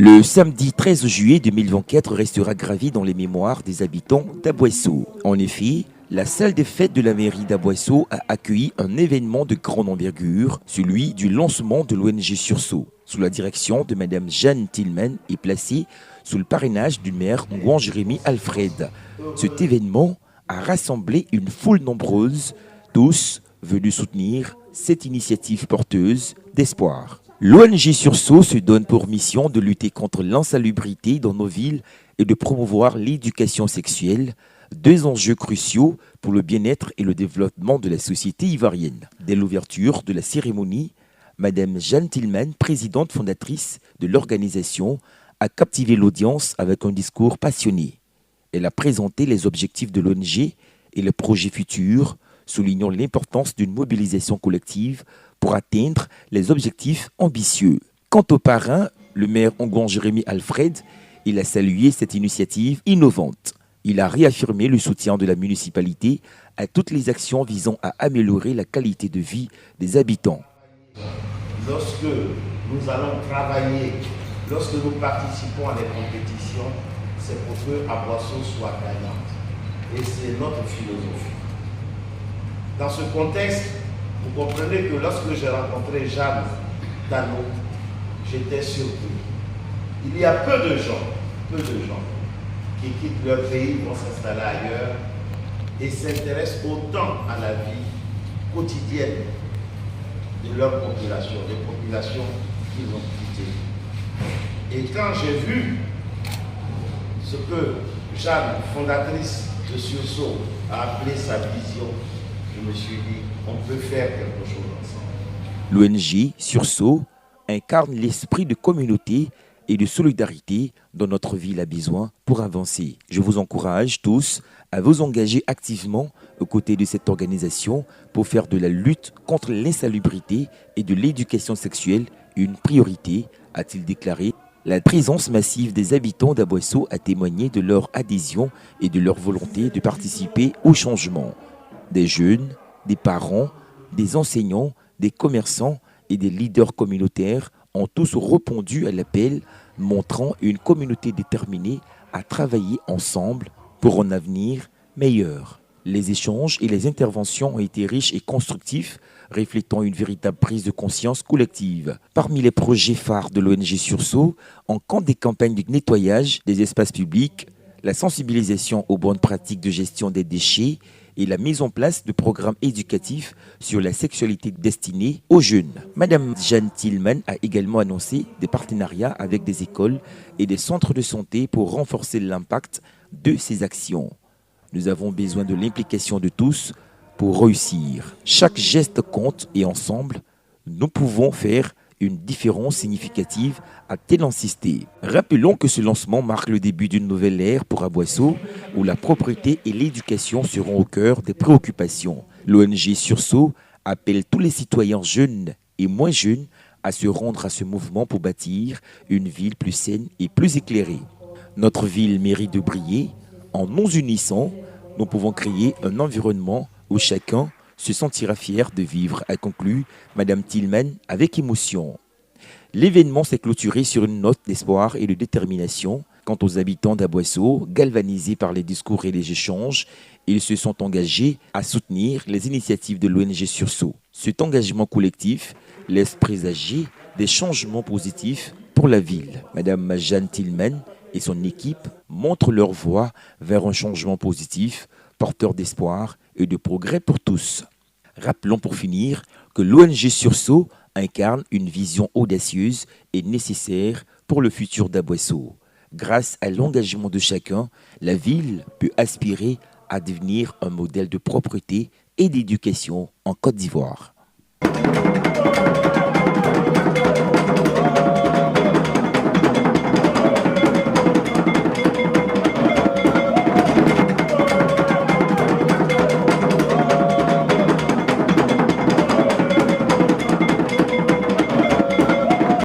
Le samedi 13 juillet 2024 restera gravé dans les mémoires des habitants d'Aboisseau. En effet, la salle des fêtes de la mairie d'Aboisseau a accueilli un événement de grande envergure, celui du lancement de l'ONG Sursaut, sous la direction de Mme Jeanne Tillman et placé sous le parrainage du maire Ngouan-Jérémy Alfred. Cet événement a rassemblé une foule nombreuse, tous venus soutenir cette initiative porteuse d'espoir. L'ONG Sursaut se donne pour mission de lutter contre l'insalubrité dans nos villes et de promouvoir l'éducation sexuelle, deux enjeux cruciaux pour le bien-être et le développement de la société ivoirienne. Dès l'ouverture de la cérémonie, Mme Jeanne Tillman, présidente fondatrice de l'organisation, a captivé l'audience avec un discours passionné. Elle a présenté les objectifs de l'ONG et les projets futurs, soulignant l'importance d'une mobilisation collective pour atteindre les objectifs ambitieux. Quant au parrain, le maire Ngouan-Jérémy Alfred, il a salué cette initiative innovante. Il a réaffirmé le soutien de la municipalité à toutes les actions visant à améliorer la qualité de vie des habitants. Lorsque nous allons travailler, lorsque nous participons à des compétitions, c'est pour que Aboisseau soit gagnante. Et c'est notre philosophie. Dans ce contexte, vous comprenez que lorsque j'ai rencontré Jeanne Tano, j'étais surpris. Il y a peu de gens qui quittent leur pays, vont s'installer ailleurs et s'intéressent autant à la vie quotidienne de leur population, des populations qu'ils ont quittées. Et quand j'ai vu ce que Jeanne, fondatrice de Sursaut, a appelé sa vision, je me suis dit, on peut faire quelque chose ensemble. L'ONG Sursaut incarne l'esprit de communauté et de solidarité dont notre ville a besoin pour avancer. Je vous encourage tous à vous engager activement aux côtés de cette organisation pour faire de la lutte contre l'insalubrité et de l'éducation sexuelle une priorité, a-t-il déclaré. La présence massive des habitants d'Aboisseau a témoigné de leur adhésion et de leur volonté de participer au changement. Des jeunes, des parents, des enseignants, des commerçants et des leaders communautaires ont tous répondu à l'appel, montrant une communauté déterminée à travailler ensemble pour un avenir meilleur. Les échanges et les interventions ont été riches et constructifs, reflétant une véritable prise de conscience collective. Parmi les projets phares de l'ONG Sursaut, on compte des campagnes de nettoyage des espaces publics, la sensibilisation aux bonnes pratiques de gestion des déchets et la mise en place de programmes éducatifs sur la sexualité destinés aux jeunes. Madame Jeanne Tillman a également annoncé des partenariats avec des écoles et des centres de santé pour renforcer l'impact de ces actions. Nous avons besoin de l'implication de tous pour réussir. Chaque geste compte et ensemble, nous pouvons faire une différence significative, a-t-elle insisté. Rappelons que ce lancement marque le début d'une nouvelle ère pour Aboisseau, où la propriété et l'éducation seront au cœur des préoccupations. L'ONG Sursaut appelle tous les citoyens jeunes et moins jeunes à se rendre à ce mouvement pour bâtir une ville plus saine et plus éclairée. Notre ville mérite de briller. En nous unissant, nous pouvons créer un environnement où chacun se sentira fier de vivre, a conclu Mme Tillman avec émotion. L'événement s'est clôturé sur une note d'espoir et de détermination. Quant aux habitants d'Aboisseau, galvanisés par les discours et les échanges, ils se sont engagés à soutenir les initiatives de l'ONG Sursaut. Cet engagement collectif laisse présager des changements positifs pour la ville. Mme Jeanne Tillman et son équipe montrent leur voie vers un changement positif, porteur d'espoir et de progrès pour tous. Rappelons pour finir que l'ONG Sursaut incarne une vision audacieuse et nécessaire pour le futur d'Aboisseau. Grâce à l'engagement de chacun, la ville peut aspirer à devenir un modèle de propreté et d'éducation en Côte d'Ivoire.